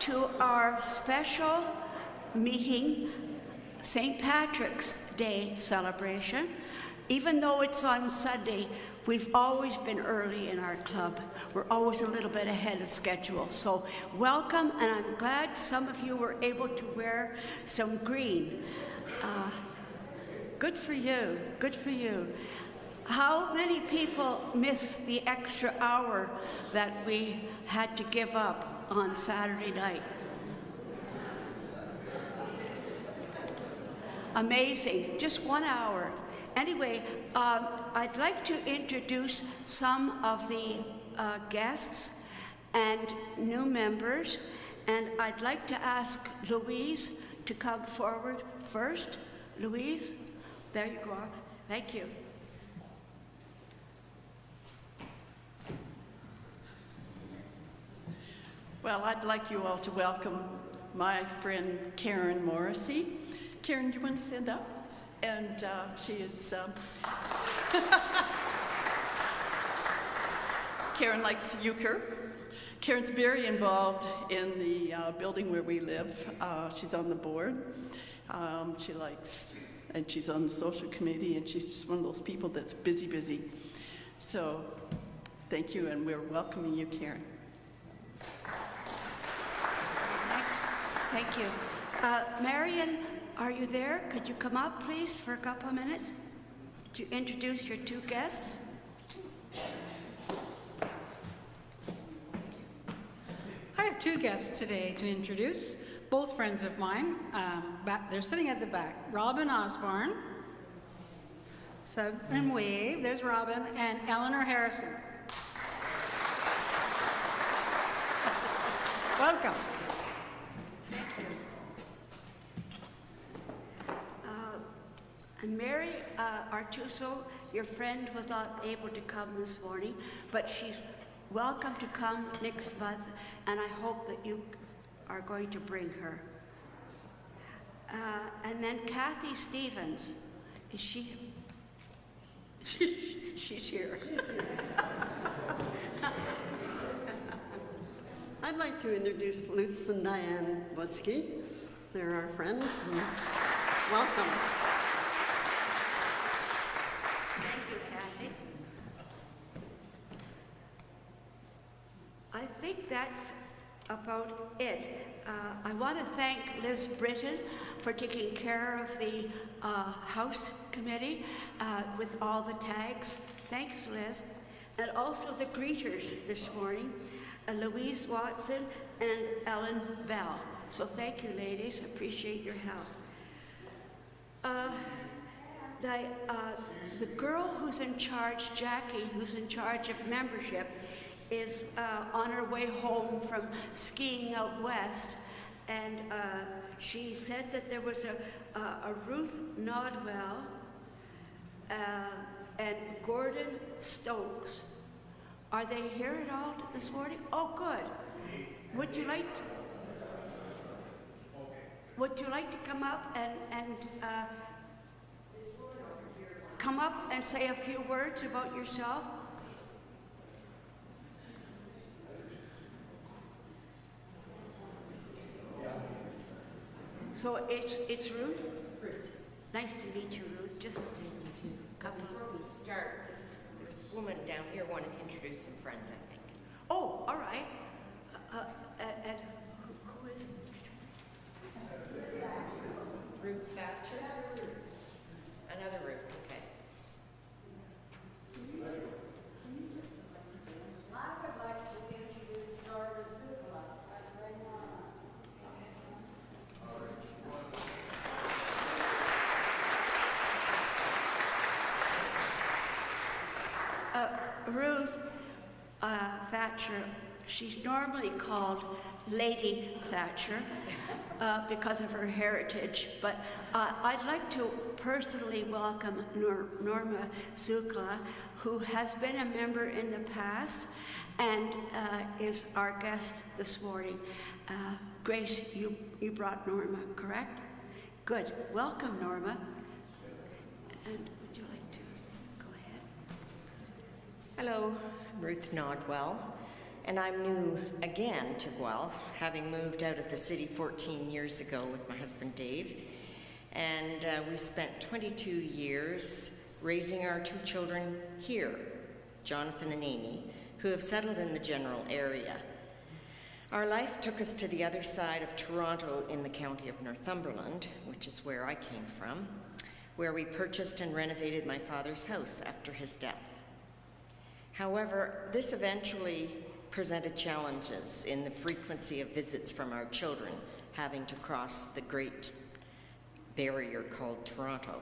to our special meeting, St. Patrick's Day celebration. Even though it's on Sunday, we've always been early in our club. We're always a little bit ahead of schedule. So welcome, and I'm glad some of you were able to wear some green. Good for you, good for you. How many people miss the extra hour that we had to give up on Saturday night? Amazing, just 1 hour. Anyway, I'd like to introduce some of the guests and new members, and I'd like to ask Louise to come forward first. Louise, there you go. Thank you. Well, I'd like you all to welcome my friend Karen Morrissey. Karen, do you want to stand up? And she is, Karen likes euchre. Karen's very involved in the building where we live. She's on the board. She likes, and she's on the social committee, and she's just one of those people that's busy, busy. So thank you, and we're welcoming you, Karen. Thanks. Thank you. Marion, are you there? Could you come up, please, for a couple of minutes to introduce your two guests? I have two guests today to introduce, both friends of mine. They're sitting at the back. Robin Osborne, and wave, there's Robin, and Eleanor Harrison. Welcome. And Mary Artuso, your friend, was not able to come this morning, but she's welcome to come next month, and I hope that you are going to bring her. And then Kathy Stevens, is she? She's here. I'd like to introduce Lutz and Diane Wutzke. They're our friends, and welcome. Thank you, Kathy. I think that's about it. I want to thank Liz Britton for taking care of the House Committee with all the tags. Thanks, Liz. And also the greeters this morning, Louise Watson and Ellen Bell. So thank you, ladies. Appreciate your help. The girl who's in charge, Jackie, who's in charge of membership, is on her way home from skiing out west, and she said that there was a Ruth Nodwell and Gordon Stokes. Are they here at all this morning? Oh, good. Would you like to come up and come up and say a few words about yourself? So it's Ruth? Ruth. Nice to meet you, Ruth. Just a couple. Before we start, there's a woman down here wanted to introduce some friends, I think. Oh, all right. And who is? Ruth Thatcher. Another Ruth, okay. I would like to introduce Norma Zukla. Ruth Thatcher, she's normally called Lady Thatcher because of her heritage, but I'd like to personally welcome Norma Zukla, who has been a member in the past and is our guest this morning. Grace, you brought Norma, correct? Good. Welcome, Norma. And would you like to go ahead? Hello, I'm Ruth Nodwell. and I'm new again to Guelph, having moved out of the city 14 years ago with my husband Dave. And we spent 22 years raising our 2 children here, Jonathan and Amy, who have settled in the general area. Our life took us to the other side of Toronto in the county of Northumberland, which is where I came from, where we purchased and renovated my father's house after his death. However, this eventually presented challenges in the frequency of visits from our children, having to cross the great barrier called Toronto.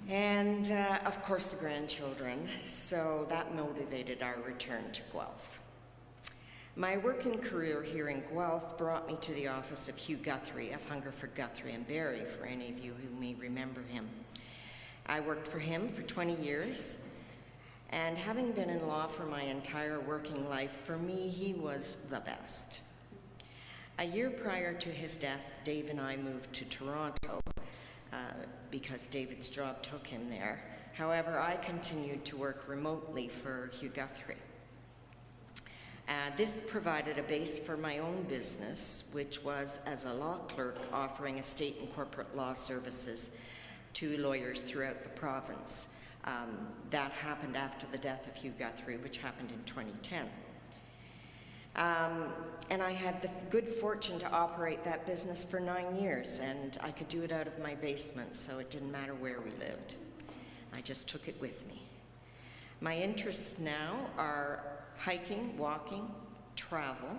And of course the grandchildren, so that motivated our return to Guelph. My working career here in Guelph brought me to the office of Hugh Guthrie of Hungerford, Guthrie and Barry, for any of you who may remember him. I worked for him for 20 years, and having been in law for my entire working life, for me, he was the best. A year prior to his death, Dave and I moved to Toronto because David's job took him there. However, I continued to work remotely for Hugh Guthrie. This provided a base for my own business, which was as a law clerk offering estate and corporate law services to lawyers throughout the province. That happened after the death of Hugh Guthrie, which happened in 2010. And I had the good fortune to operate that business for 9 years, and I could do it out of my basement, so it didn't matter where we lived. I just took it with me. My interests now are hiking, walking, travel,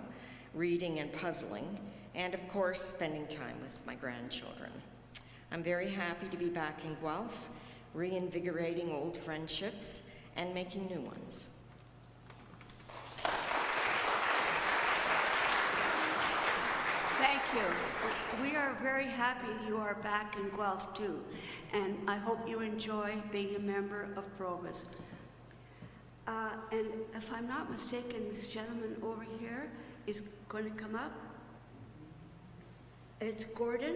reading and puzzling, and of course, spending time with my grandchildren. I'm very happy to be back in Guelph, reinvigorating old friendships and making new ones. Thank you. We are very happy you are back in Guelph too, and I hope you enjoy being a member of PROBUS. And if I'm not mistaken, this gentleman over here is going to come up. It's Gordon?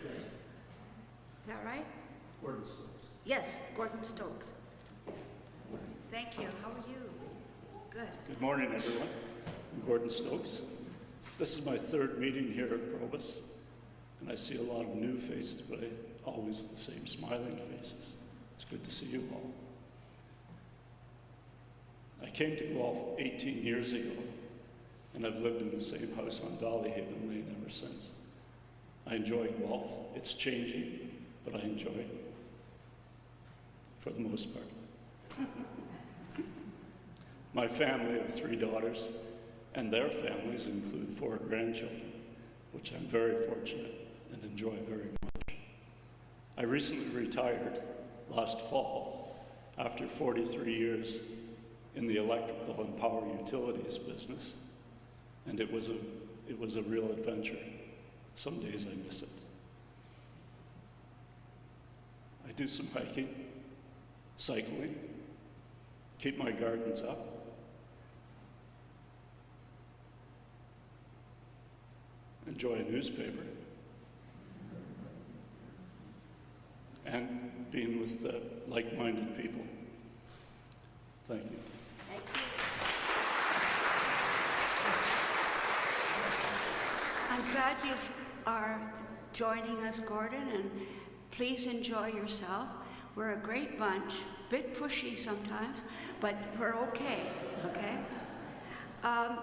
Yes. Is that right? Gordon Stokes. Yes, Gordon Stokes. Thank you. How are you? Good. Good morning, everyone. I'm Gordon Stokes. This is my 3rd meeting here at PROBUS, and I see a lot of new faces, but always the same smiling faces. It's good to see you all. I came to Guelph 18 years ago, and I've lived in the same house on Valleyhaven Lane ever since. I enjoy Guelph. It's changing, but I enjoy it for the most part. My family of 3 daughters and their families include 4 grandchildren, which I'm very fortunate and enjoy very much. I recently retired last fall after 43 years in the electrical and power utilities business, and it was a real adventure. Some days I miss it. I do some hiking, cycling, keep my gardens up, enjoy a newspaper, and being with like-minded people. Thank you. I'm glad you are joining us, Gordon, and please enjoy yourself. We're a great bunch, a bit pushy sometimes, but we're okay, okay? I'm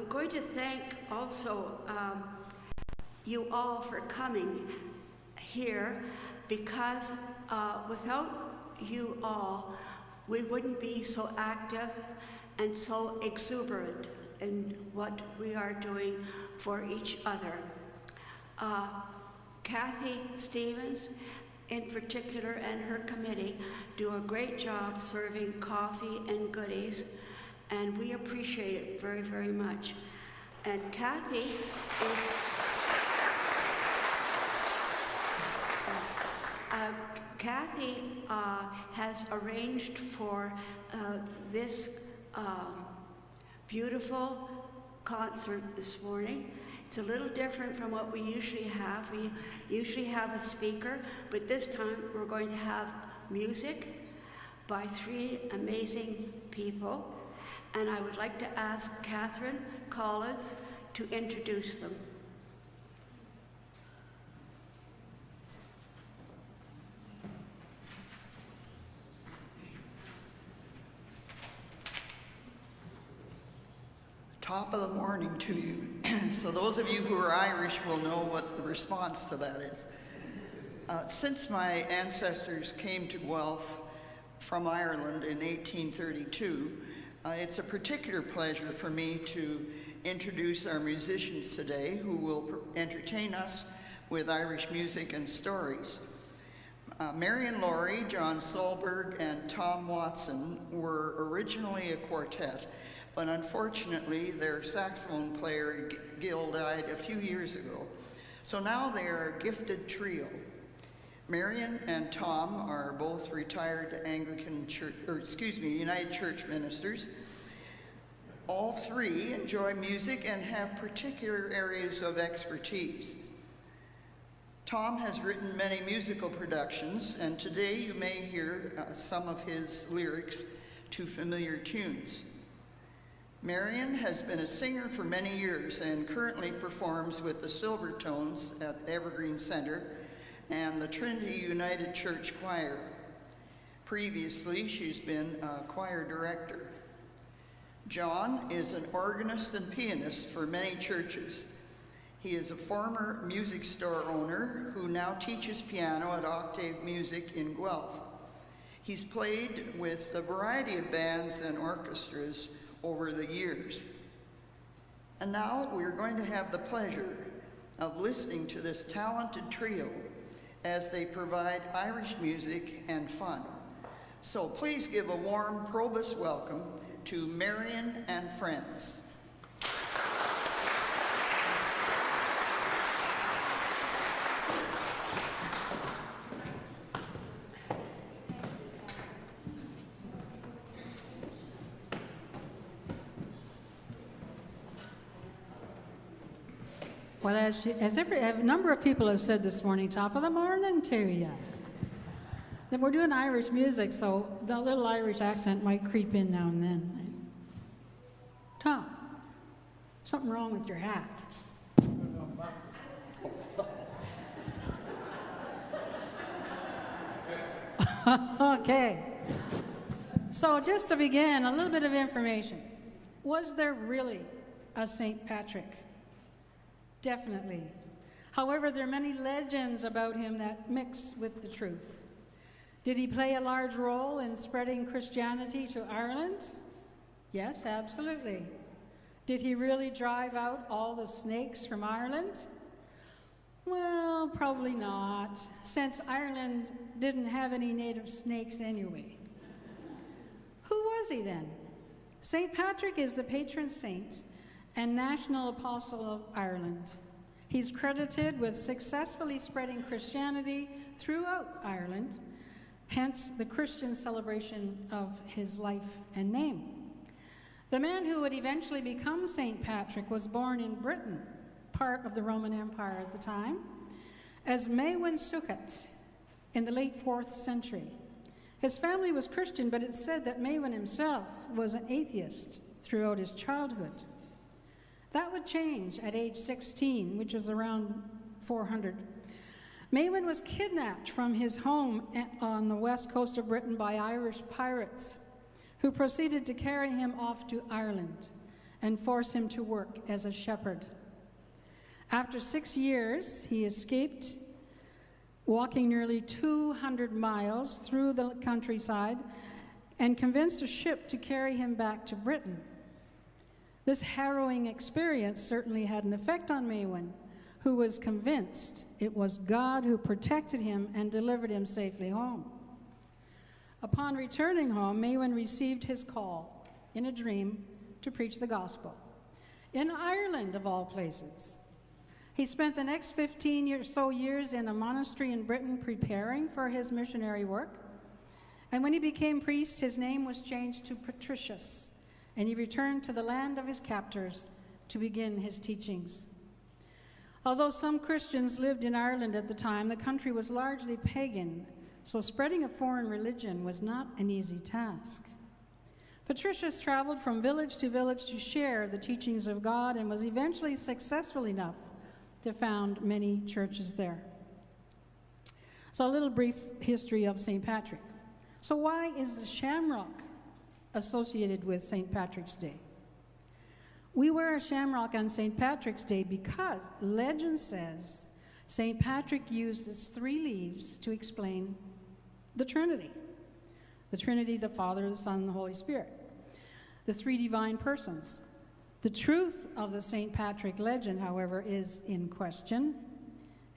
going to thank also you all for coming here, because without you all, we wouldn't be so active and so exuberant in what we are doing for each other. Kathy Stevens, in particular, and her committee do a great job serving coffee and goodies, and we appreciate it very, very much. And Kathy has arranged for this beautiful concert this morning. It's a little different from what we usually have. We usually have a speaker, but this time we're going to have music, by three amazing people, and I would like to ask Catherine Collins to introduce them. Top of the morning to you. So those of you who are Irish will know what the response to that is. Since my ancestors came to Guelph from Ireland in 1832, it's a particular pleasure for me to introduce our musicians today who will entertain us with Irish music and stories. Marion Laurie, John Solberg, and Tom Watson were originally a quartet, but unfortunately their saxophone player Gil died a few years ago. So now they are a gifted trio. Marion and Tom are both retired United Church ministers. All three enjoy music and have particular areas of expertise. Tom has written many musical productions, and today you may hear some of his lyrics to familiar tunes. Marion has been a singer for many years and currently performs with the Silvertones at Evergreen Center and the Trinity United Church Choir. Previously, she's been a choir director. John is an organist and pianist for many churches. He is a former music store owner who now teaches piano at Octave Music in Guelph. He's played with a variety of bands and orchestras over the years. And now we're going to have the pleasure of listening to this talented trio as they provide Irish music and fun. So please give a warm PROBUS welcome to Marion and friends. Well, as a number of people have said this morning, top of the morning to you. That we're doing Irish music, so the little Irish accent might creep in now and then. Tom, something wrong with your hat. Okay. So just to begin, a little bit of information. Was there really a St. Patrick? Definitely. However, there are many legends about him that mix with the truth. Did he play a large role in spreading Christianity to Ireland? Yes, absolutely. Did he really drive out all the snakes from Ireland? Well, probably not, since Ireland didn't have any native snakes anyway. Who was he then? St. Patrick is the patron saint and national apostle of Ireland. He's credited with successfully spreading Christianity throughout Ireland, hence the Christian celebration of his life and name. The man who would eventually become St. Patrick was born in Britain, part of the Roman Empire at the time, as Maewyn Succat in the late 4th century. His family was Christian, but it's said that Maewyn himself was an atheist throughout his childhood. That would change at age 16, which was around 400. Maewyn was kidnapped from his home on the west coast of Britain by Irish pirates, who proceeded to carry him off to Ireland and force him to work as a shepherd. After 6 years, he escaped, walking nearly 200 miles through the countryside, and convinced a ship to carry him back to Britain. This harrowing experience certainly had an effect on Maewyn, who was convinced it was God who protected him and delivered him safely home. Upon returning home, Maewyn received his call in a dream to preach the gospel in Ireland, of all places. He spent the next 15 or so years in a monastery in Britain preparing for his missionary work. And when he became priest, his name was changed to Patricius, and he returned to the land of his captors to begin his teachings. Although some Christians lived in Ireland at the time, the country was largely pagan, so spreading a foreign religion was not an easy task. Patricius traveled from village to village to share the teachings of God and was eventually successful enough to found many churches there. So a little brief history of St. Patrick. So why is the shamrock associated with St. Patrick's Day? We wear a shamrock on St. Patrick's Day because legend says St. Patrick used its 3 leaves to explain the Trinity. The Trinity, the Father, the Son, and the Holy Spirit. The 3 divine persons. The truth of the St. Patrick legend, however, is in question,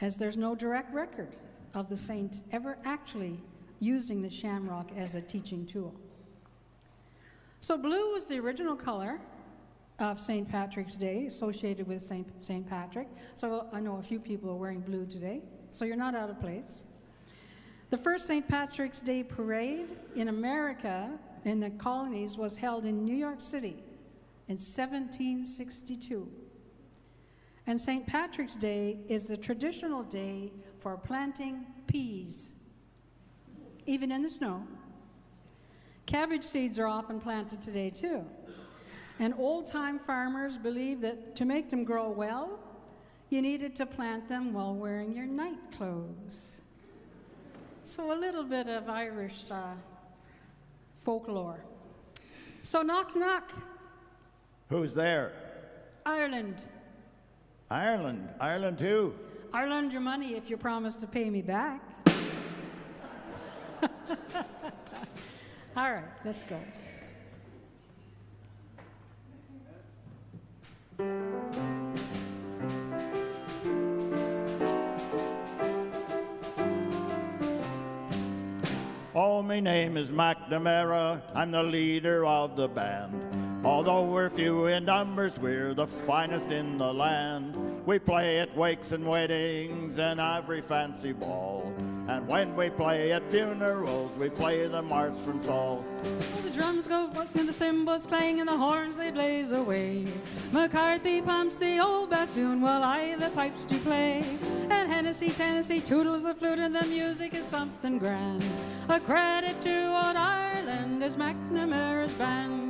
as there's no direct record of the saint ever actually using the shamrock as a teaching tool. So blue was the original color of St. Patrick's Day, associated with St. Patrick. So I know a few people are wearing blue today, so you're not out of place. The first St. Patrick's Day parade in America, in the colonies, was held in New York City in 1762. And St. Patrick's Day is the traditional day for planting peas, even in the snow. Cabbage seeds are often planted today too. And old-time farmers believed that to make them grow well, you needed to plant them while wearing your night clothes. So a little bit of Irish folklore. So knock, knock. Who's there? Ireland. Ireland. Ireland who? I'll lend your money if you promise to pay me back. All right, let's go. Oh, my name is McNamara, I'm the leader of the band. Although we're few in numbers, we're the finest in the land. We play at wakes and weddings and every fancy ball. And when we play at funerals, we play the march from Saul. The drums go and the cymbals clang and the horns they blaze away. McCarthy pumps the old bassoon while I the pipes do play. And Hennessy, Tennessee toodles the flute and the music is something grand. A credit to old Ireland is McNamara's band.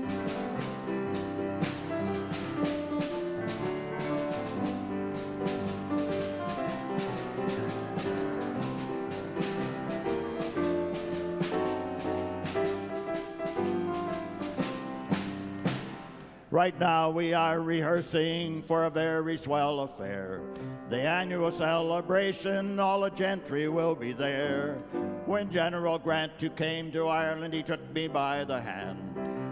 Right now we are rehearsing for a very swell affair. The annual celebration, all the gentry will be there. When General Grant who came to Ireland, he took me by the hand.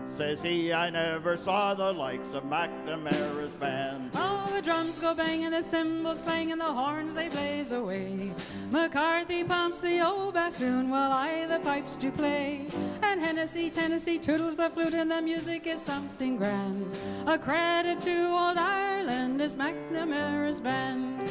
Says he, I never saw the likes of McNamara's band. Oh, the drums go bang and the cymbals clang and the horns they blaze away. McCarthy pumps the old bassoon while I the pipes do play. And Hennessy, Tennessee toodles the flute and the music is something grand. A credit to old Ireland is McNamara's band.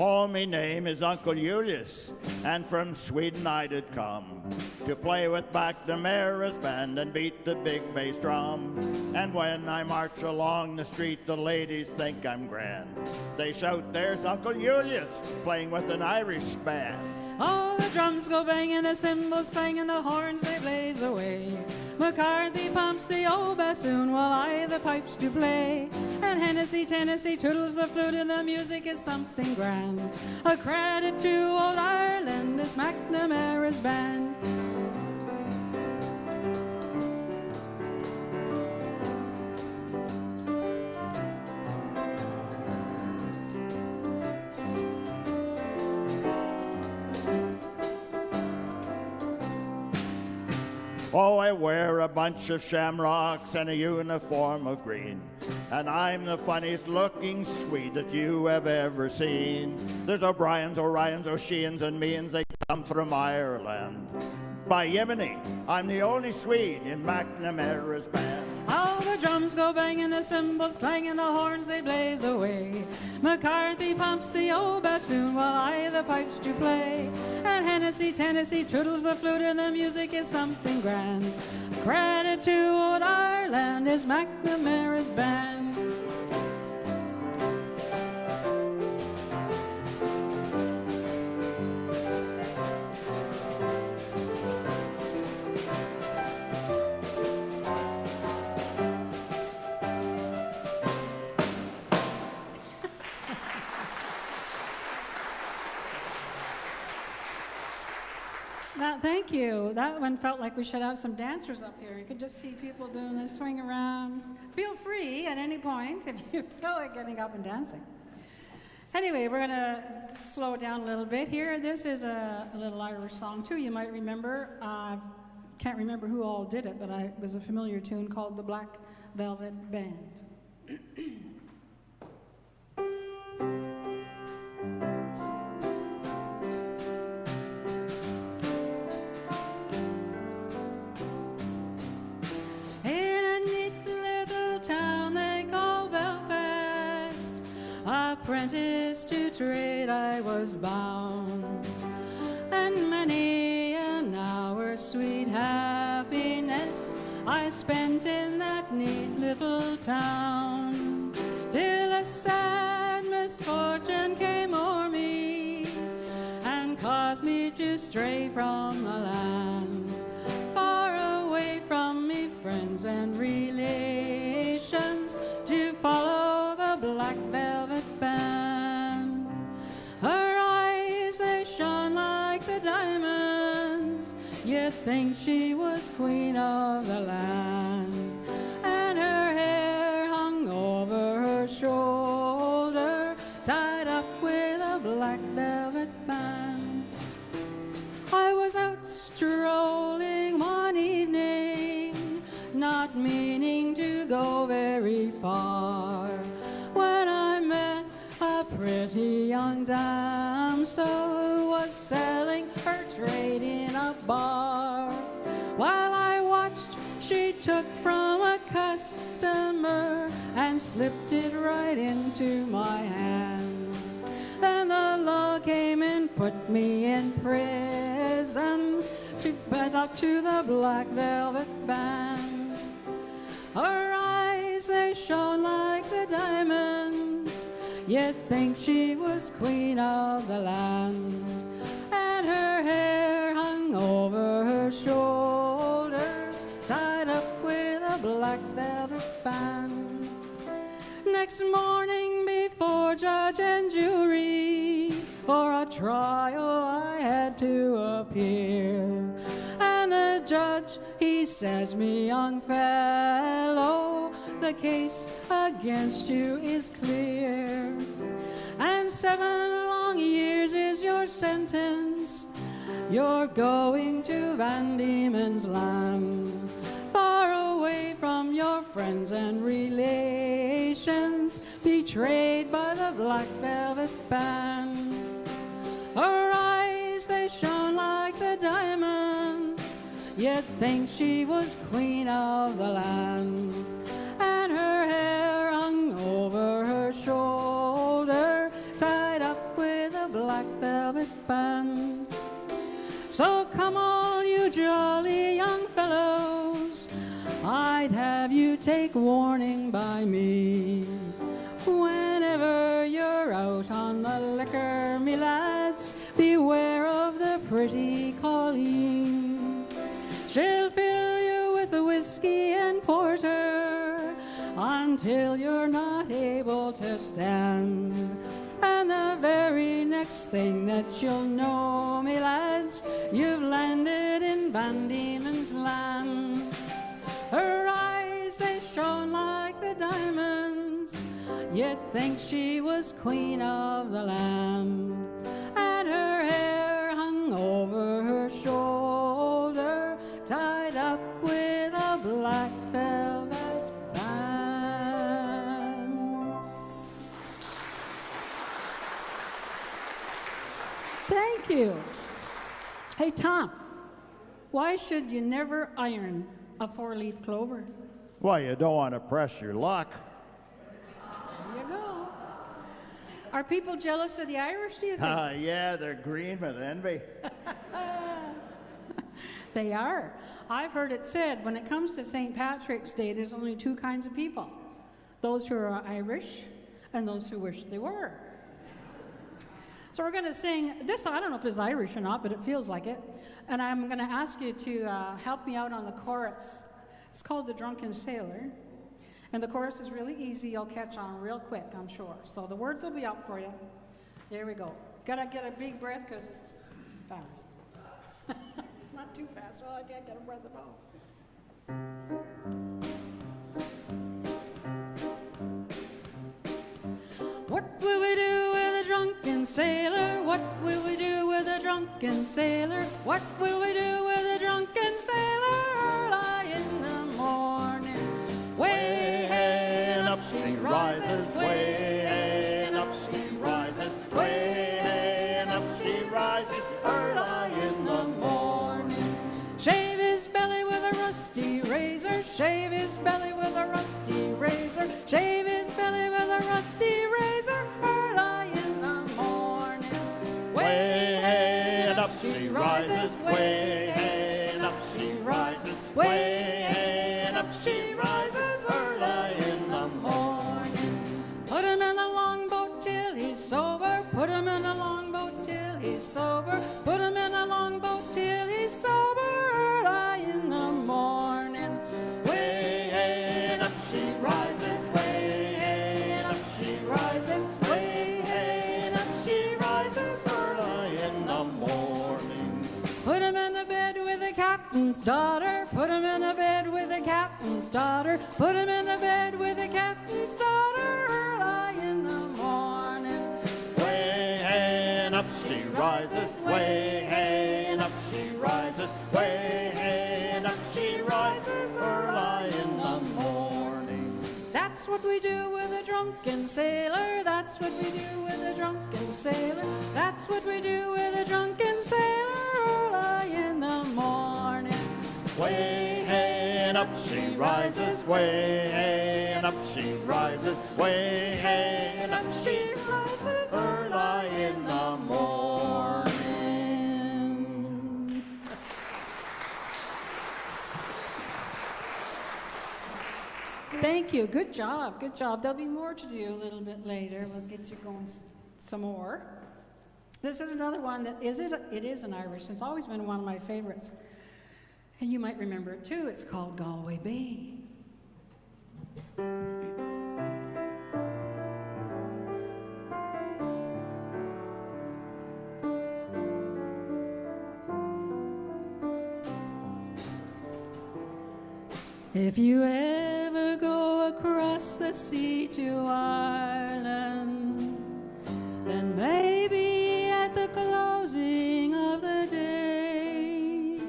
Oh, me name is Uncle Julius, and from Sweden I did come to play with McNamara's band and beat the big bass drum. And when I march along the street, the ladies think I'm grand. They shout, there's Uncle Julius playing with an Irish band. Oh, the drums go bang and the cymbals clang and the horns they blaze away. McCarthy pumps the old bassoon while I the pipes do play. And Hennessy, Tennessee toodles the flute and the music is something grand. A credit to old Ireland is McNamara's band. Oh, I wear a bunch of shamrocks and a uniform of green, and I'm the funniest looking Swede that you have ever seen. There's O'Briens, Orions, O'Sheans, and me, and they I'm from Ireland. By Yemeni, I'm the only Swede in McNamara's band. How the drums go banging, the cymbals clanging, the horns they blaze away. McCarthy pumps the old bassoon while I the pipes do play. And Hennessy, Tennessee toodles the flute and the music is something grand. Credit to old Ireland is McNamara's band. Thank you. That one felt like we should have some dancers up here. You could just see people doing this swing around. Feel free at any point if you feel like getting up and dancing. Anyway, we're going to slow it down a little bit here. This is a little Irish song, too. You might remember. Can't remember who all did it, but it was a familiar tune called The Black Velvet Band. Apprentice to trade I was bound, and many an hour sweet happiness I spent in that neat little town, till a sad misfortune came o'er me and caused me to stray from the land, far away from me friends and relations, to follow the black velvet band. Her eyes, they shone like the diamonds, you'd think she was queen of the land. And her hair hung over her shoulder, tied up with a black velvet band. I was out strolling one evening, not meaning to go very far, when I met a pretty young damsel who was selling her trade in a bar. While I watched, she took from a customer and slipped it right into my hand. Then the law came and put me in prison to bed up to the black velvet band. Her eyes, they shone like the diamonds, you'd think she was queen of the land. And her hair hung over her shoulders, tied up with a black velvet band. Next morning before judge and jury, for a trial I had to appear. And the judge, he says, me young fellow, the case against you is clear, and 7 long years is your sentence. You're going to Van Diemen's Land, far away from your friends and relations, betrayed by the black velvet band. Her eyes, they shone like the diamonds, you'd think she was queen of the land. And her hair hung over her shoulder, tied up with a black velvet band. So come all you jolly young fellows, I'd have you take warning by me. Whenever you're out on the liquor, me lads, beware of the pretty Colleen. She'll fill you with whiskey and porter until you're not able to stand. And the very next thing that you'll know, me lads, you've landed in Van Diemen's Land. Her eyes, they shone like the diamonds, you'd think she was queen of the land. And her hair hung over her shoulder, tied up with a black velvet band. Thank you. Hey, Tom, why should you never iron a 4-leaf clover? Well, you don't want to press your luck. There you go. Are people jealous of the Irish, do you think? Yeah, they're green with envy. They are. I've heard it said when it comes to St. Patrick's Day, there's only 2 kinds of people. Those who are Irish and those who wish they were. So we're going to sing this. I don't know if it's Irish or not, but it feels like it. And I'm going to ask you to help me out on the chorus. It's called The Drunken Sailor. And the chorus is really easy. You'll catch on real quick, I'm sure. So the words will be up for you. There we go. Got to get a big breath because it's fast. Not too fast. Well, I can't get a breath at all. What will we do with a drunken sailor? What will we do with a drunken sailor? What will we do with a drunken sailor? Early in the morning, way and up she rises, way and up she rises, way and up she rises, early in the morning. Shave his belly with a rusty razor, shave his belly with a rusty razor, shave his belly with a rusty razor, early in the morning. Way and up she rises, way and up she rises, way and up she rises, early in the morning. Put him in a longboat till he's sober, put him in a longboat till he's sober, put him in a longboat till he's sober, early in the morning. Way and up she rises, way and up she rises, way and up she rises, early in the morning. Put him in the bed with the captain's daughter, put him in the bed with the captain's daughter, put him in the bed with the captain's daughter, early in the morning. Way and up she rises, way and up she rises, way and up she rises, early in the morning. That's what we do with a drunken sailor, that's what we do with a drunken sailor, that's what we do with a drunken sailor, early in the morning. Way and up she rises, way and up she rises, way and up she rises, early in the morning. Thank you. Good job. Good job. There'll be more to do a little bit later. We'll get you going some more. This is another one that it is an Irish. It's always been one of my favorites. And you might remember it too. It's called Galway Bay. If you ever go across the sea to Ireland, then maybe at the closing of the day,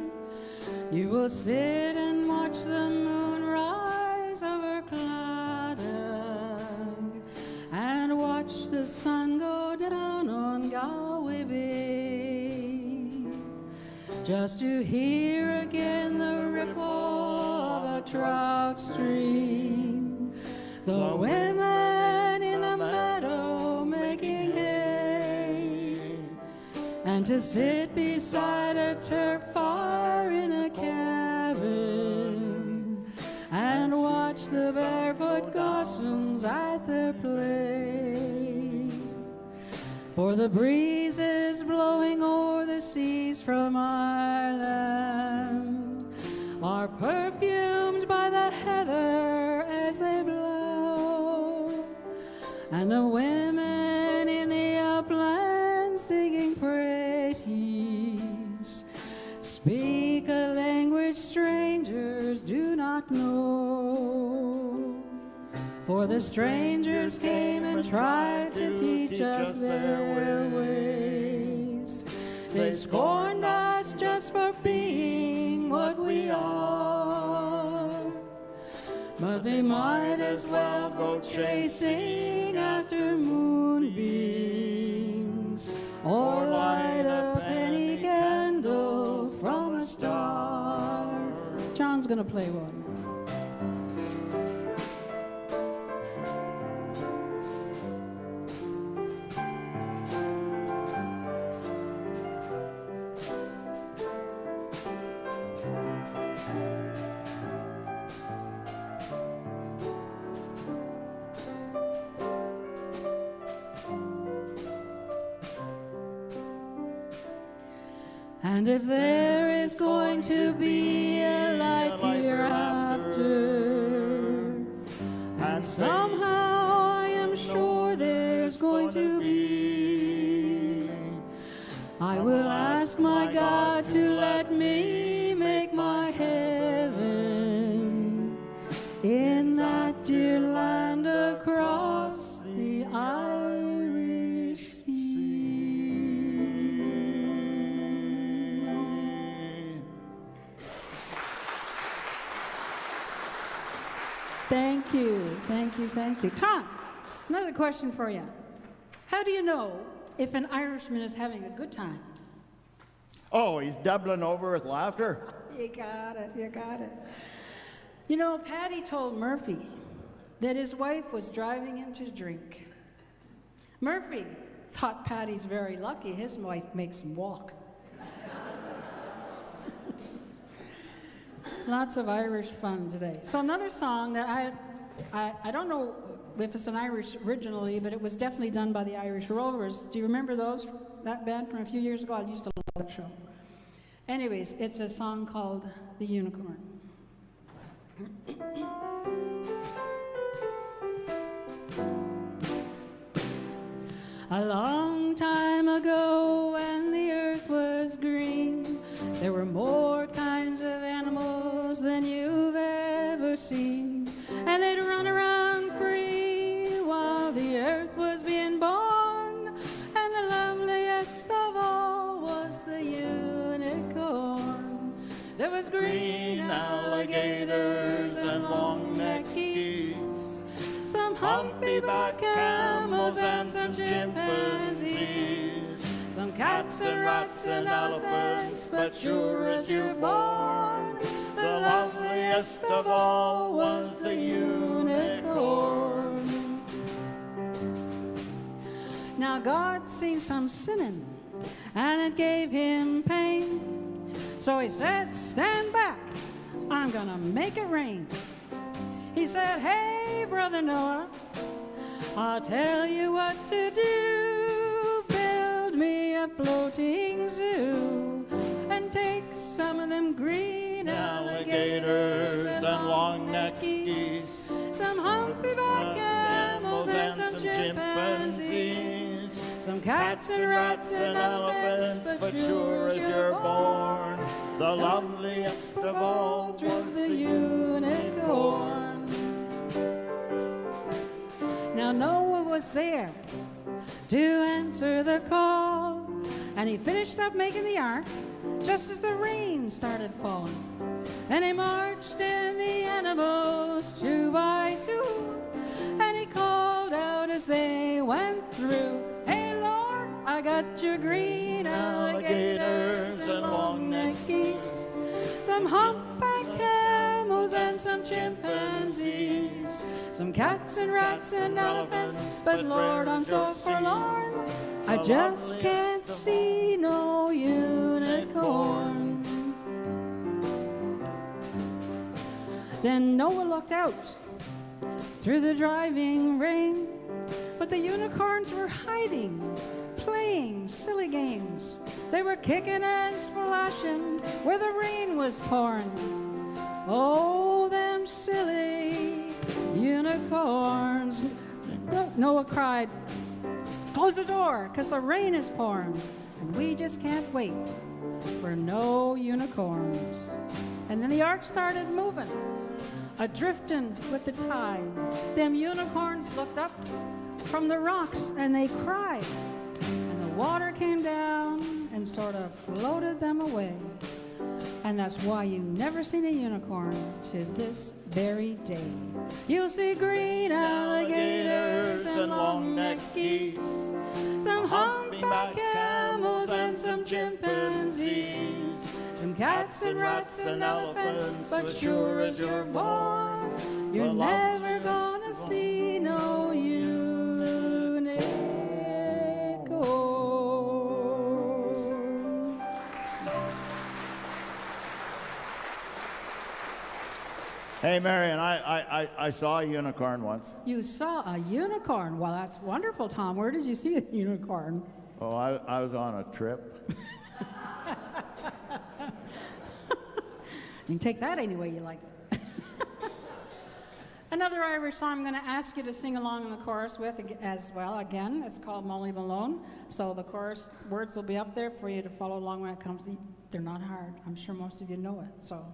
you will sit and watch the moon rise over Clodagh and watch the sun go down on Galway Bay, just to hear again the ripple of a trout stream, the women in the meadow making hay, and to sit beside a turf fire in a cabin and watch the barefoot gossans at their play. For the breezes blowing o'er the seas from Ireland are perfumed by the heather as they blow, and the women in the uplands digging praties speak a language strangers do not know. For the strangers came and tried to teach us their ways. They scorned us just for being what we are. But they might as well go chasing after moonbeams or light a penny candle a star. John's gonna play one. And if there is going to be a life hereafter, and somehow I am sure there's going to be, I will ask my God to let me make my heaven in that dear land across the Irish Sea. Thank you, thank you, thank you. Tom, another question for you. How do you know if an Irishman is having a good time? Oh, he's doubling over with laughter. You got it, you got it. You know, Paddy told Murphy that his wife was driving him to drink. Murphy thought Paddy's very lucky his wife makes him walk. Lots of Irish fun today. So another song that I don't know if it's an Irish originally, but it was definitely done by the Irish Rovers. Do you remember that band from a few years ago? I used to love that show. Anyways, it's a song called The Unicorn. A long time ago when the earth was green, there were more kinds of animals than you've ever seen. And they'd run around free while the earth was being born. And the loveliest of all was the unicorn. There was green alligators and long-necked geese, some humpy-back camels and some chimpanzees, some cats and rats and elephants, but sure as you're born, the loveliest of all was the unicorn. Now God seen some sinning, and it gave him pain, so he said, stand back, I'm gonna make it rain. He said, hey, Brother Noah, I'll tell you what to do. Build me a floating zoo and take some of them green alligators and long-necked geese, some humpy-back camels and some chimpanzees, some cats and rats and elephants, but sure as you're born, the loveliest of all was the unicorn. Now Noah was there to answer the call, and he finished up making the ark just as the rain started falling. And he marched in the animals 2 by 2, and he called out as they went through, hey Lord, I got your green alligators and long-necked geese, some humpback camels and some chimpanzees, some cats and rats and elephants, but Lord, I'm so forlorn, I just can't see no unicorn. Then Noah looked out through the driving rain, but the unicorns were hiding, playing silly games. They were kicking and splashing where the rain was pouring. Oh, them silly unicorns. Noah cried, close the door, because the rain is pouring, and we just can't wait for no unicorns. And then the ark started moving, a-drifting with the tide. Them unicorns looked up from the rocks, and they cried. And the water came down and sort of floated them away. And that's why you've never seen a unicorn to this very day. You'll see green alligators and long-necked geese, some humpback camels and some chimpanzees, some cats and rats and elephants, but sure as you're born, you're never gonna see no unicorn. Hey, Marion, I saw a unicorn once. You saw a unicorn? Well, that's wonderful, Tom. Where did you see a unicorn? Oh, I was on a trip. You can take that any way you like. Another Irish song I'm going to ask you to sing along in the chorus with as well. Again, it's called Molly Malone. So the chorus words will be up there for you to follow along when it comes. They're not hard. I'm sure most of you know it. So,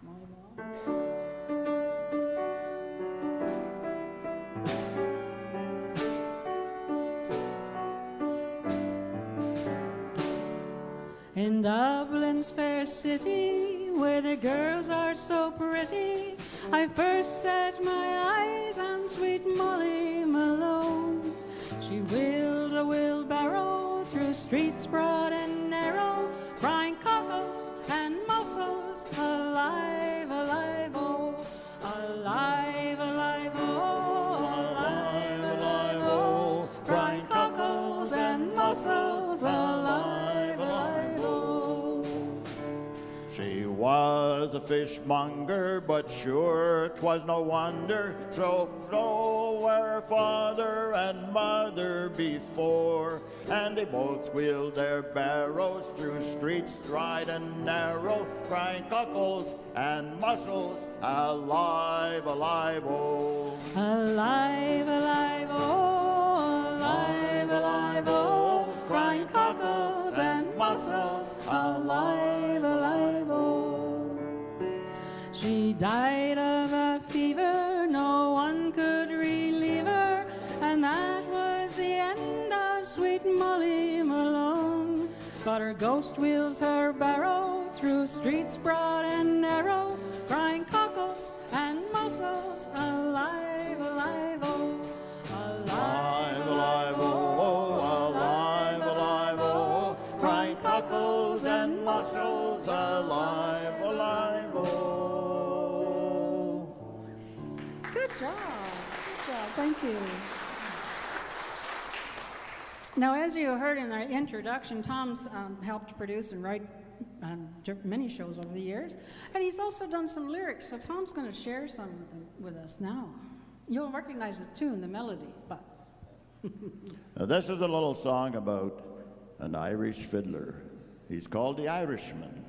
Molly Malone. In Dublin's fair city, where the girls are so pretty, I first set my eyes on sweet Molly Malone. She wheeled a wheelbarrow through streets broad and narrow, crying cockles and mussels, alive, alive, oh, alive, alive, oh, alive, alive, oh, crying cockles and mussels, alive, alive, oh. She was a fishmonger, but sure 'twas no wonder, so were her father and mother before, and they both wheeled their barrows through streets wide and narrow, crying cockles and mussels, alive, alive, oh. Alive, alive, oh, alive, alive, oh, crying cockles and mussels, alive, alive, oh. She died of a fever, no one could relieve her, and that was the end of sweet Molly Malone. But her ghost wheels her barrow through streets broad and narrow, crying cockles and mussels, alive, alive, oh, alive, alive, oh, alive, alive, oh, crying cockles and mussels, alive, alive, oh. Good job, thank you. Now, as you heard in our introduction, Tom's helped produce and write many shows over the years, and he's also done some lyrics, so Tom's going to share some of them with us now. You'll recognize the tune, the melody, but... Now, this is a little song about an Irish fiddler. He's called the Irishman.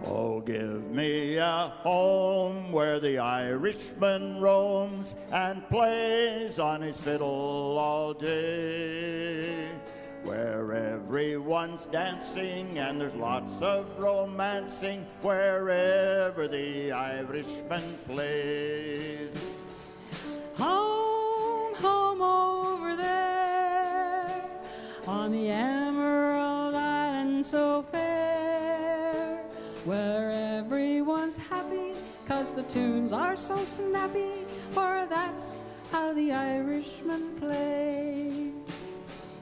Oh, give me a home where the Irishman roams and plays on his fiddle all day, where everyone's dancing and there's lots of romancing wherever the Irishman plays. Home, home over there on the Emerald Island so fair, where everyone's happy 'cause the tunes are so snappy, for that's how the Irishman plays.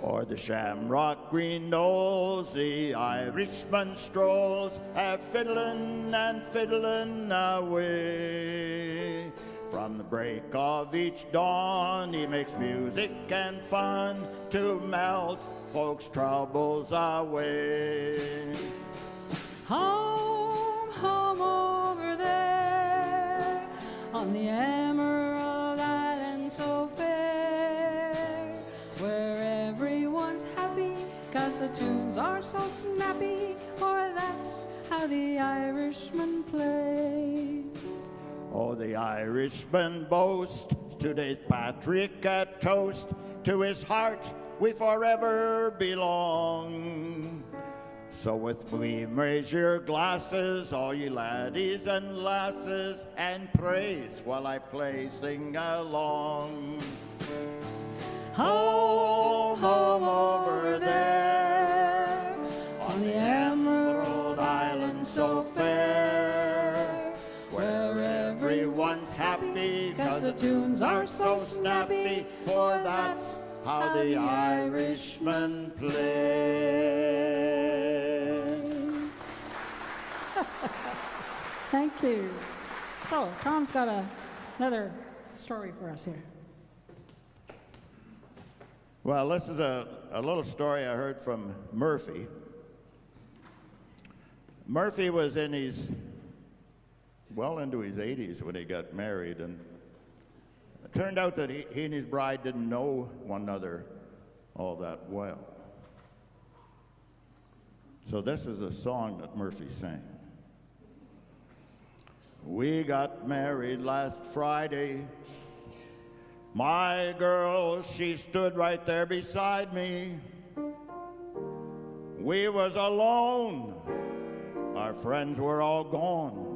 O'er the shamrock green knolls the Irishman strolls, a-fiddlin' and fiddlin' away. From the break of each dawn he makes music and fun to melt folks' troubles away. Home, home over there on the Emerald Island so fair, where everyone's happy 'cause the tunes are so snappy, for that's how the Irishman plays. Oh, the Irishman boasts today's Patrick a toast, to his heart we forever belong. So with me raise your glasses, all ye laddies and lasses, and praise while I play, sing along. Home, home over there on the Emerald Island so fair, where every dance happy, 'cause the tunes are so snappy, for that's how the Irishmen play. Thank you. So, Tom's got another story for us here. Well, this is a little story I heard from Murphy. Murphy was in well into his 80s when he got married, and it turned out that he and his bride didn't know one another all that well. So this is a song that Murphy sang. We got married last Friday. My girl, she stood right there beside me. We was alone. Our friends were all gone.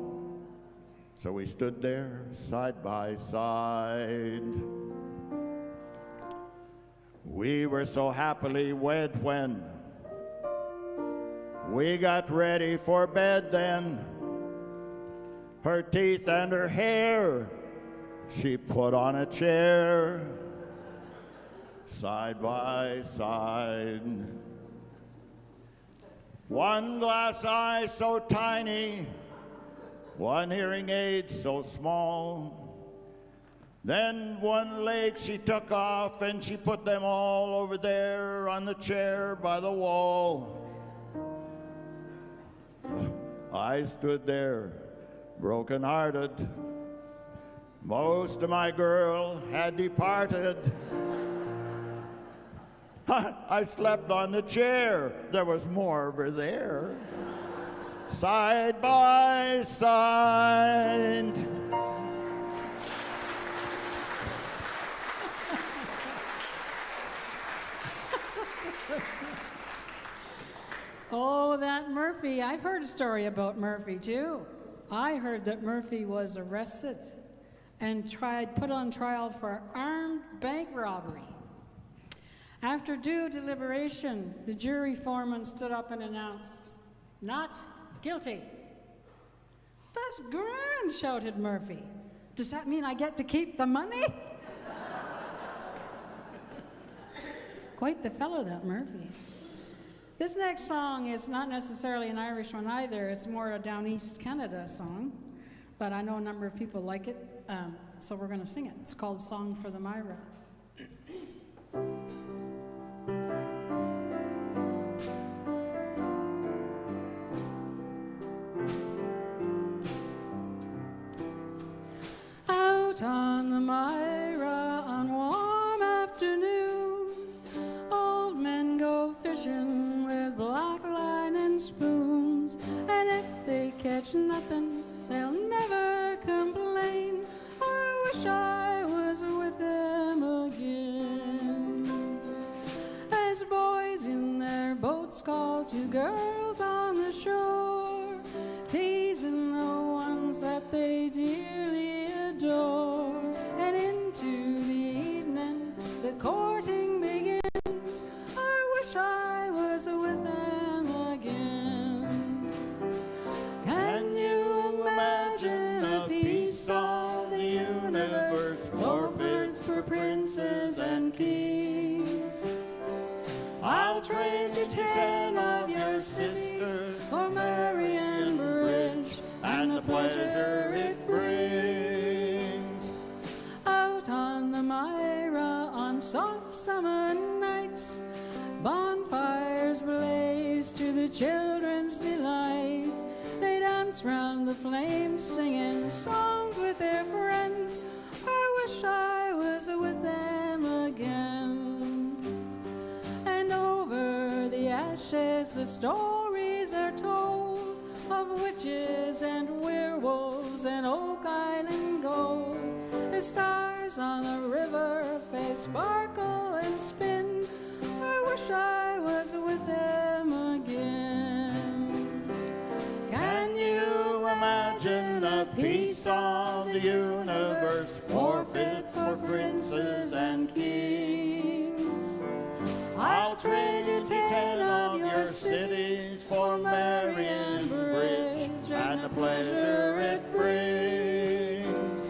So we stood there side by side. We were so happily wed when we got ready for bed then. Her teeth and her hair she put on a chair, side by side. One glass eye so tiny, one hearing aid so small. Then one leg she took off and she put them all over there on the chair by the wall. I stood there, broken-hearted. Most of my girl had departed. I slept on the chair. There was more over there. Side by side. Oh, that Murphy. I've heard a story about Murphy, too. I heard that Murphy was arrested and put on trial for armed bank robbery. After due deliberation, the jury foreman stood up and announced, "Not guilty." "That's grand," shouted Murphy. "Does that mean I get to keep the money?" Quite the fellow, that Murphy. This next song is not necessarily an Irish one either. It's more a down East Canada song, but I know a number of people like it, so we're going to sing it. It's called Song for the Myra. Out on the Myra on warm afternoons, old men go fishing with black line and spoons, and if they catch nothing, they'll never complain. I wish I was with them again. As boys in their boats call to girls on the shore, teasing the ones that they dearly adore, and into the evening the courting begins. I wish I was with them again. Can you imagine a piece of the universe forfeit for princes and kings? I'll trade you 10 of your cities for Marion Bridge and the pleasure it brings. Out on the Myra on soft summer nights, bonfires blaze to the children's delight. They dance round the flames singing songs with their friends. I wish I was with them again. And over the ashes the stories are told of witches and werewolves and Oak Island gold. The stars on the river face sparkle and spin. I wish I was with them again. Can you imagine a piece of the universe forfeit for princes and kings? I'll trade you 10 of your cities for Marion Bridge and the pleasure it brings.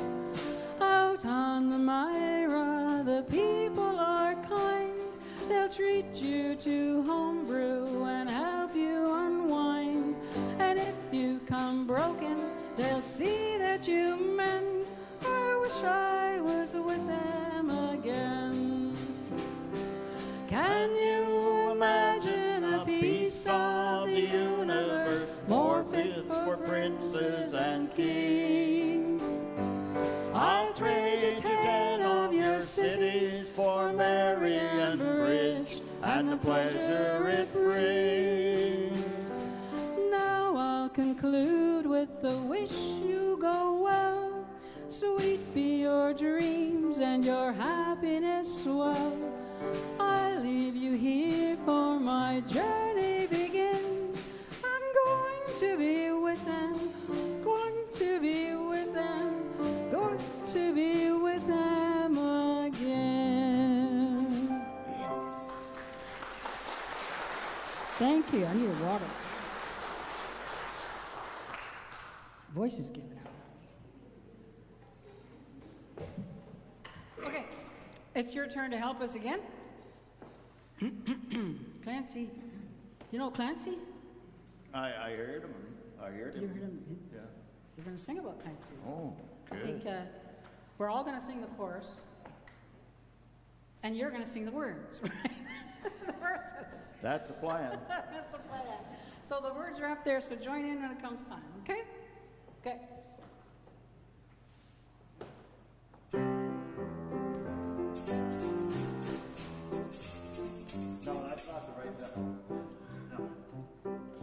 and the pleasure it brings. Now I'll conclude with the wish you go well. Sweet be your dreams and your happiness swell. I leave you here for my journey begins. I'm going to be with them, going to be with them, going to be with them again. Thank you. I need water. Voice is giving out. Okay, it's your turn to help us again. Clancy. You know Clancy? I heard him. I heard him. You heard him? Yeah. You're going to sing about Clancy. Oh, I good. think we're all going to sing the chorus, and you're going to sing the words, right? The verses. That's the plan. That's the plan. So the words are up there, so join in when it comes time, okay? Okay. No, that's not the right tempo. No.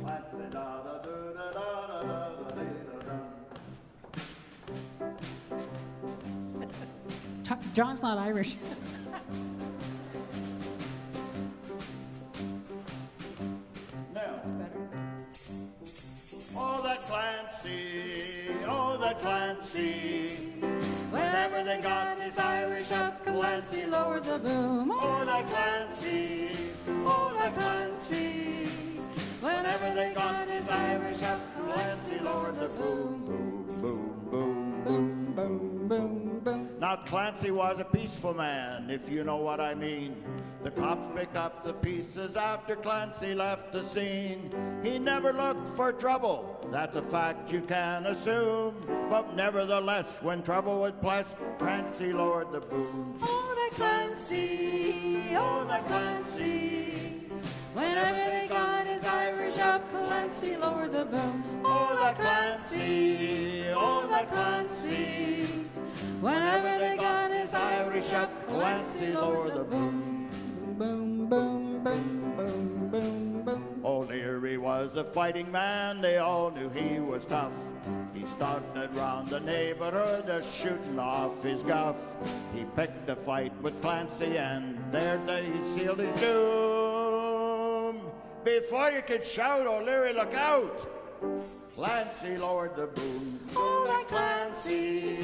Let's say da da da da da da da da da. John's not Irish. Now. That's better. Oh, that Clancy. Whenever they got his Irish up, Clancy lowered the boom. Oh, that Clancy. Whenever they got his Irish up, Clancy lowered the boom. Boom, boom, boom, boom, boom, boom, boom. Now, Clancy was a peaceful man, if you know what I mean. The cops picked up the pieces after Clancy left the scene. He never looked for trouble, that's a fact you can assume. But nevertheless, when trouble was pressed, Clancy lowered the boom. Oh, that Clancy, oh, that Clancy. Whenever they got his Irish up, Clancy lowered the boom. Oh, that Clancy, oh, that Clancy. Whenever they got his Irish up, Clancy lowered the boom. Boom, boom, boom, boom, boom, boom. O'Leary was a fighting man, they all knew he was tough. He started round the neighborhood, shooting off his guff. He picked a fight with Clancy, and there he sealed his doom. Before you could shout, O'Leary, look out! Clancy lowered the boom. Oh, that Clancy,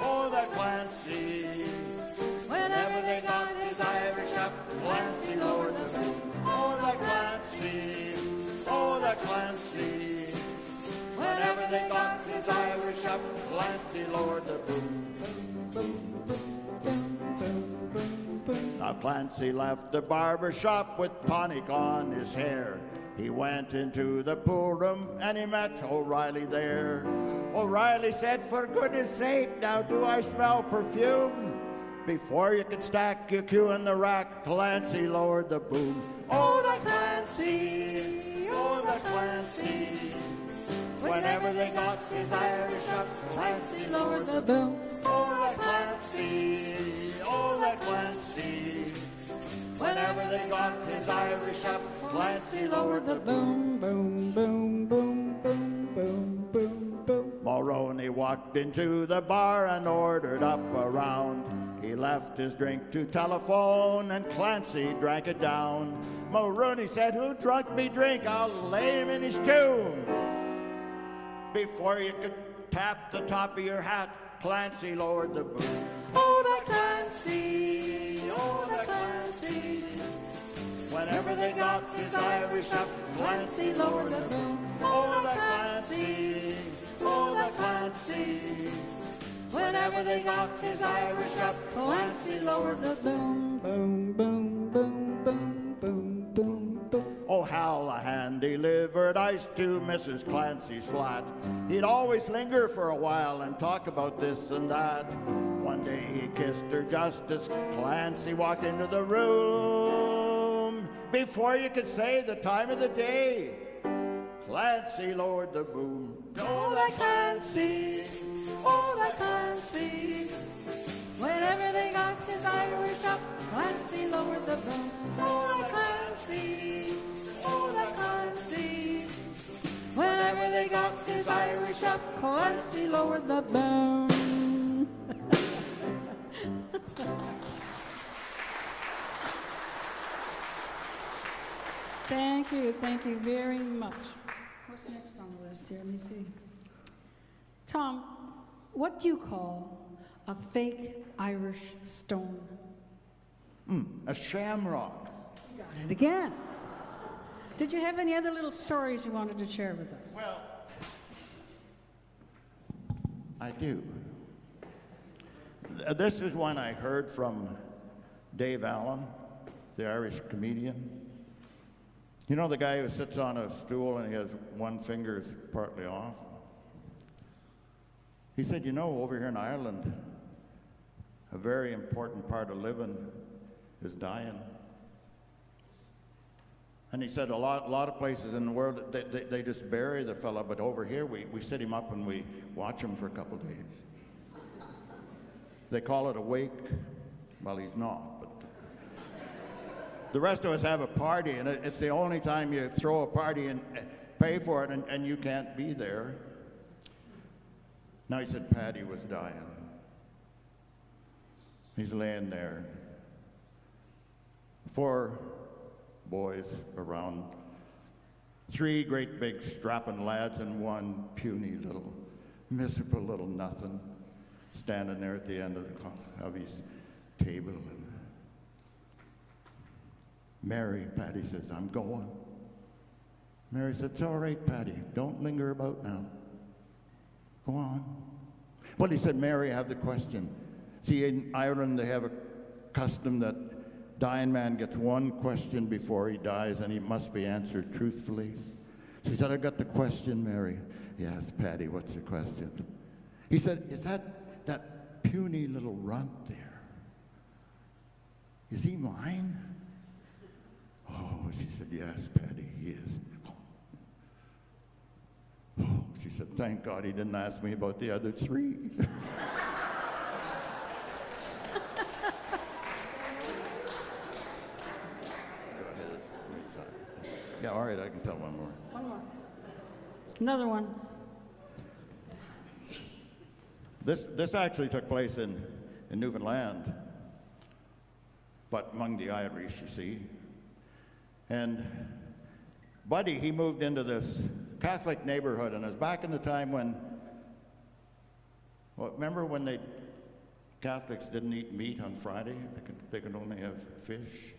oh, that Clancy. Whenever they got his Irish up, Clancy lowered the boom. Oh, that Clancy, oh, that Clancy. Whenever they got his Irish up, Clancy lowered the boom. Now Clancy left the barber shop with tonic on his hair. He went into the pool room and he met O'Reilly there. O'Reilly said, for goodness sake, now do I smell perfume? Before you could stack your cue in the rack, Clancy lowered the boom. Oh, that Clancy, oh, that Clancy. Whenever they got his Irish up, Clancy lowered the boom. Oh, that Clancy, oh, that Clancy. Whenever they got his Irish up, Clancy lowered the boom, boom, boom, boom, boom, boom, boom, boom. Mulroney walked into the bar and ordered up a round. He left his drink to telephone and Clancy drank it down. Mulroney said, who drunk me drink? I'll lay him in his tomb. Before you could tap the top of your hat, Clancy lowered the boom. Oh, that Clancy, oh, that Clancy. Whenever they got his Irish up, Clancy lowered the boom. Oh, that Clancy, oh, that Clancy. Whenever they got his Irish up, Clancy lowered the boom. Boom, boom, boom, boom, boom, boom, boom. Oh, Hallahan delivered ice to Mrs. Clancy's flat. He'd always linger for a while and talk about this and that. One day he kissed her just as Clancy walked into the room. Before you could say the time of the day, Clancy lowered the boom. Oh, that Clancy, oh, that Clancy. Whenever they got his Irish up, Clancy lowered the boom. Oh, that Clancy. Irish, Irish up, Clancy lowered the boom. Thank you very much. What's next on the list here? Let me see. Tom, what do you call a fake Irish stone? A shamrock. You got it again. Did you have any other little stories you wanted to share with us? Well, I do. This is one I heard from Dave Allen, the Irish comedian. You know the guy who sits on a stool and he has one finger is partly off? He said, you know, over here in Ireland, a very important part of living is dying. And he said a lot of places in the world, they just bury the fella, but over here we sit him up and we watch him for a couple days. They call it a wake. Well, he's not, but the rest of us have a party, and it's the only time you throw a party and pay for it, and you can't be there. Now he said Paddy was dying. He's laying there. 4 boys around, 3 great big strapping lads and 1 puny little, miserable little nothing standing there at the end of his table. And Mary, Paddy says, I'm going. Mary said, it's all right, Paddy. Don't linger about now. Go on. Well, he said, Mary, I have the question. See, in Ireland, they have a custom that dying man gets 1 question before he dies, and he must be answered truthfully. She said, I got the question, Mary. Yes, Paddy, what's the question? He said, is that puny little runt there? Is he mine? Oh, she said, yes, Paddy, he is. Oh, she said, thank God he didn't ask me about the other 3. Yeah, all right, I can tell one more. One more. Another one. This actually took place in Newfoundland, but among the Irish, you see. And Buddy, he moved into this Catholic neighborhood, and it was back in the time when, well, remember when Catholics didn't eat meat on Friday? They could only have fish.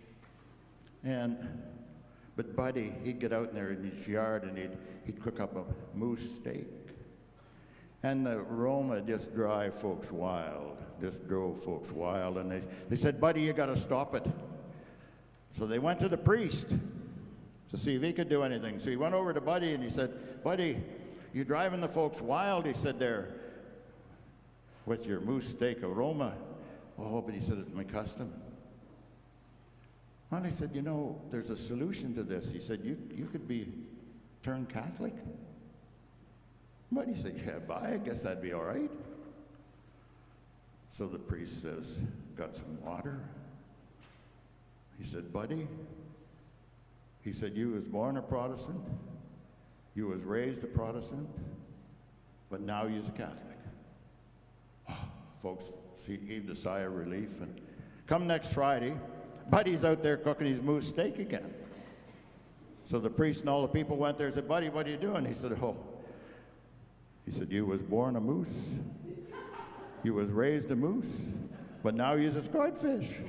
But Buddy, he'd get out in there in his yard and he'd cook up a moose steak. And the aroma just drove folks wild. And they said, Buddy, you got to stop it. So they went to the priest to see if he could do anything. So he went over to Buddy and he said, Buddy, you driving the folks wild, he said, there, with your moose steak aroma. Oh, but he said, it's my custom. And he said, you know, there's a solution to this. He said, you could turn Catholic. But he said, yeah, bye, I guess that'd be all right. So the priest says, got some water? He said, Buddy, he said, you was born a Protestant, you was raised a Protestant, but now you's a Catholic. Oh, folks heaved a sigh of relief, and come next Friday, Buddy's out there cooking his moose steak again. So the priest and all the people went there and said, Buddy, what are you doing? He said, you was born a moose, you was raised a moose, but now you's a squidfish.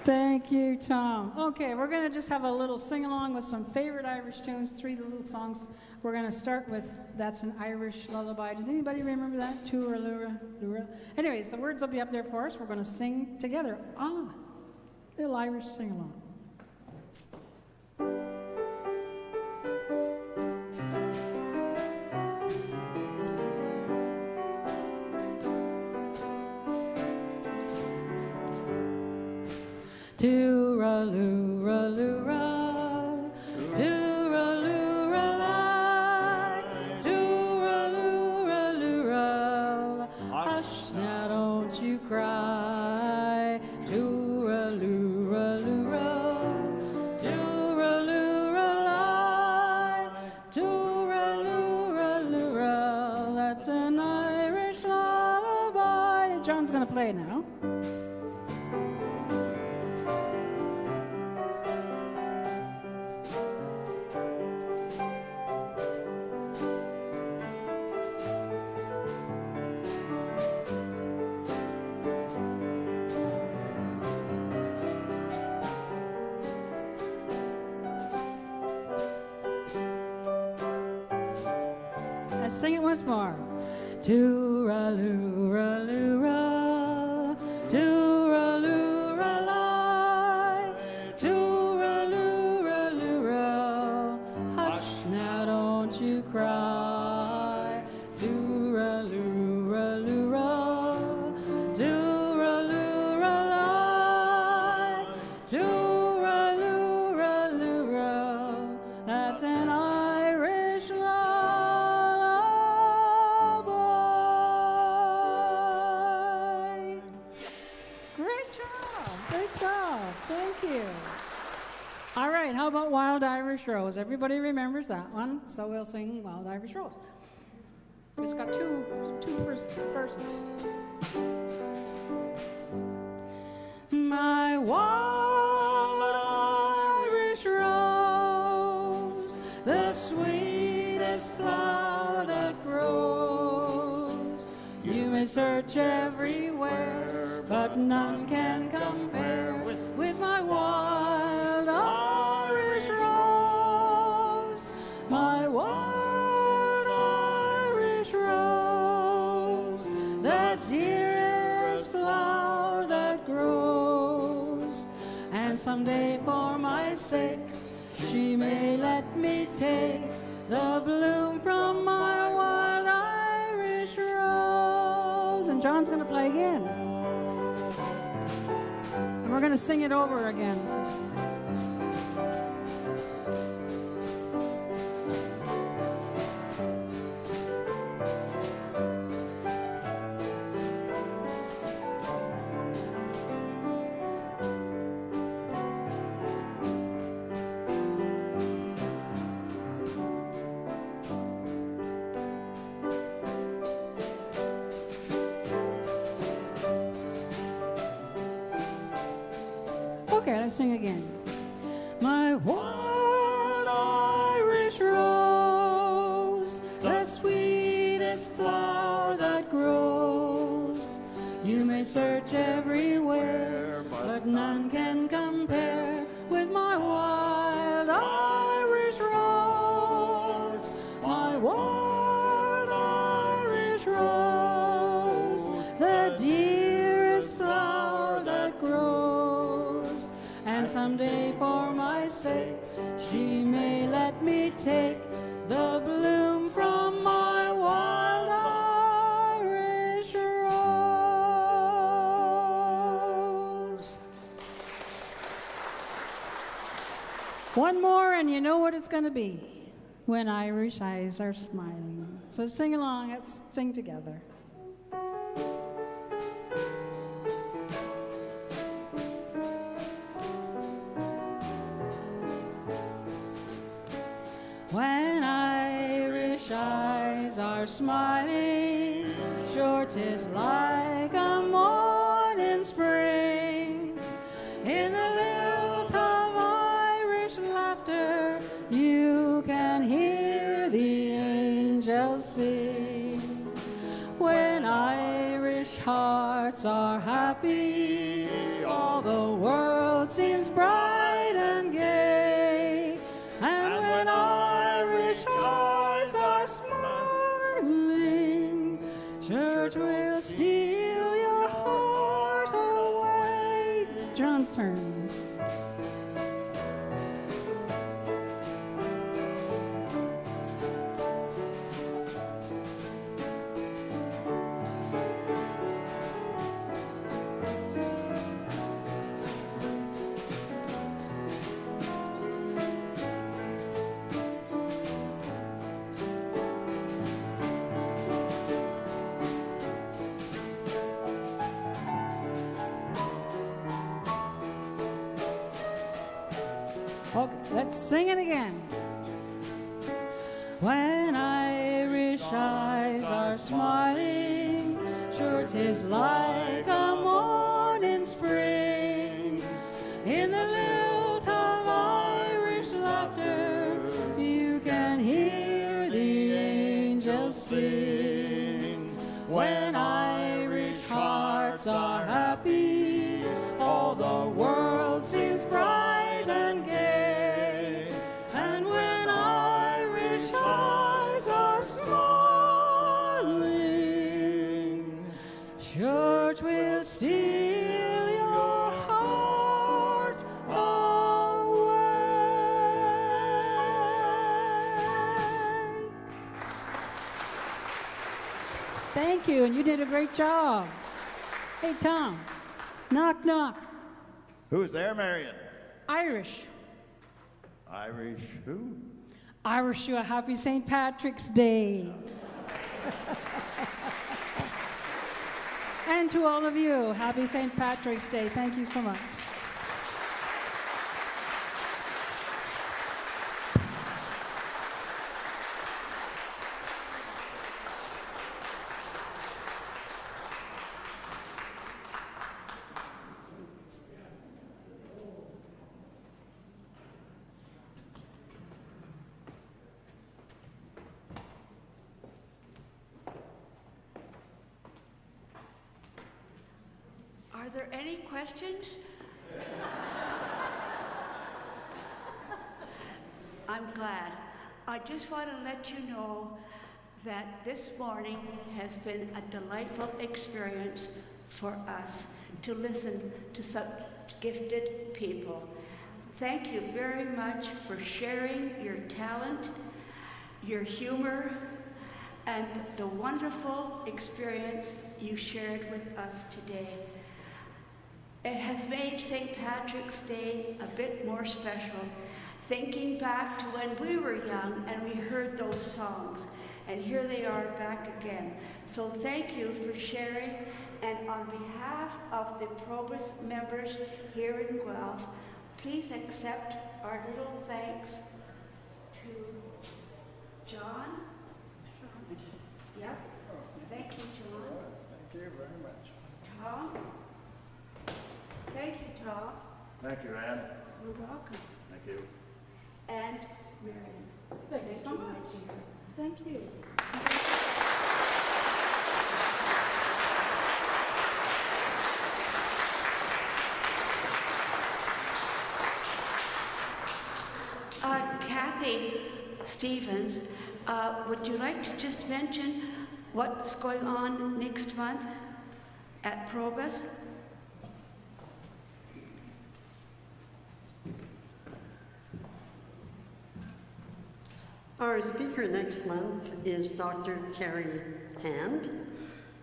Thank you, Tom. Okay, we're going to just have a little sing-along with some favorite Irish tunes, 3 little songs. We're going to start with That's an Irish Lullaby. Does anybody remember that? Tooralura, lura. Anyways, the words will be up there for us. We're going to sing together, all of us. Little Irish sing-along. Tooralura, tooralura, tooralura, hush now, don't you cry. Tooralura, John's going to play now. Let's sing it once more. Tooraloo-ra-loo-ra, tooraloo-ra-lie, tooraloo-ra-loo-ra. Hush, now don't you cry. Tooraloo-ra-loo-ra, tooraloo-ra-lie, tooraloo-ra-loo-ra. That's an Irish lullaby. Great job, great job. Thank you. All right, how about Wild Irish Rose? Everybody remembers that one, so we'll sing Wild Irish Rose. It's got two verses. My wild Irish rose, the sweetest flower that grows. You may search everywhere, but none can compare with my wild Irish rose. My wild Irish rose, the dearest flower that grows. And someday for my sake, she may let me take the bloom from my wild Irish rose. And John's going to play again. And we're going to sing it over again. Okay, let's sing again. My wild Irish rose, the sweetest flower that grows. You may search everywhere, but none can compare with my wild Irish rose. My wild Irish rose, the dearest flower that grows. And someday for my sake, she may let me take the bloom from my wild Irish rose. One more and you know what it's going to be. When Irish eyes are smiling. So sing along, let's sing together. When Irish eyes are smiling, sure 'tis like a morning spring. In the lilt of Irish laughter, you can hear the angels sing. When Irish hearts are happy, all the world seems bright and gay. And when Irish eyes are smiling, church will steal your heart away. John's turn. Okay, let's sing it again. When Irish eyes are smiling, sure 'tis 'tis like a morning spring in the lilt of Irish laughter. You can hear the angels sing. When Irish hearts are happy, all the world seems bright and gay. And when Irish eyes are smiling, church will steal your heart away. Thank you, and you did a great job. Hey, Tom, knock, knock. Who's there, Marion? Irish. Irish who? I wish you a happy St. Patrick's Day. And to all of you, happy St. Patrick's Day. Thank you so much. Are there any questions? I'm glad. I just want to let you know that this morning has been a delightful experience for us to listen to such gifted people. Thank you very much for sharing your talent, your humor, and the wonderful experience you shared with us today. It has made St. Patrick's Day a bit more special, thinking back to when we were young and we heard those songs, and here they are back again. So thank you for sharing, and on behalf of the PROBUS members here in Guelph, please accept our little thanks to John. Yep. Thank you, John. Thank you very much. Tom. Thank you, Tom. Thank you, Ann. You're welcome. Thank you. And Marion. Thank you so much. Thank you. Kathy Stevens, would you like to just mention what's going on next month at PROBUS? Our speaker next month is Dr. Carrie Hand,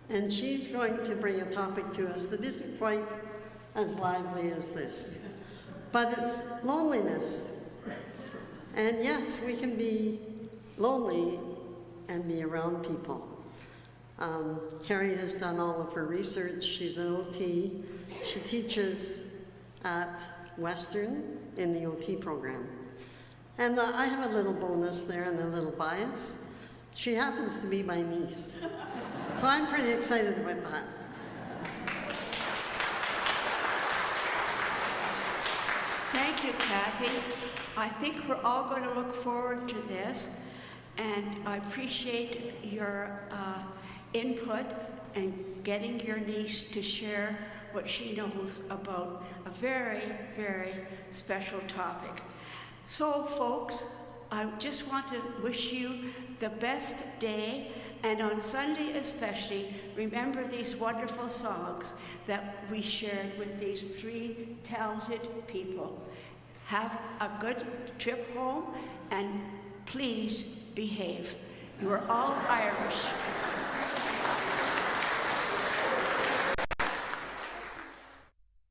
and she's going to bring a topic to us that isn't quite as lively as this, but it's loneliness. And yes, we can be lonely and be around people. Carrie has done all of her research. She's an OT. She teaches at Western in the OT program. And I have a little bonus there and a little bias. She happens to be my niece. So I'm pretty excited about that. Thank you, Kathy. I think we're all going to look forward to this, and I appreciate your input and getting your niece to share what she knows about a very, very special topic. So, folks, I just want to wish you the best day, and on Sunday especially, remember these wonderful songs that we shared with these three talented people. Have a good trip home, and please behave. You are all Irish.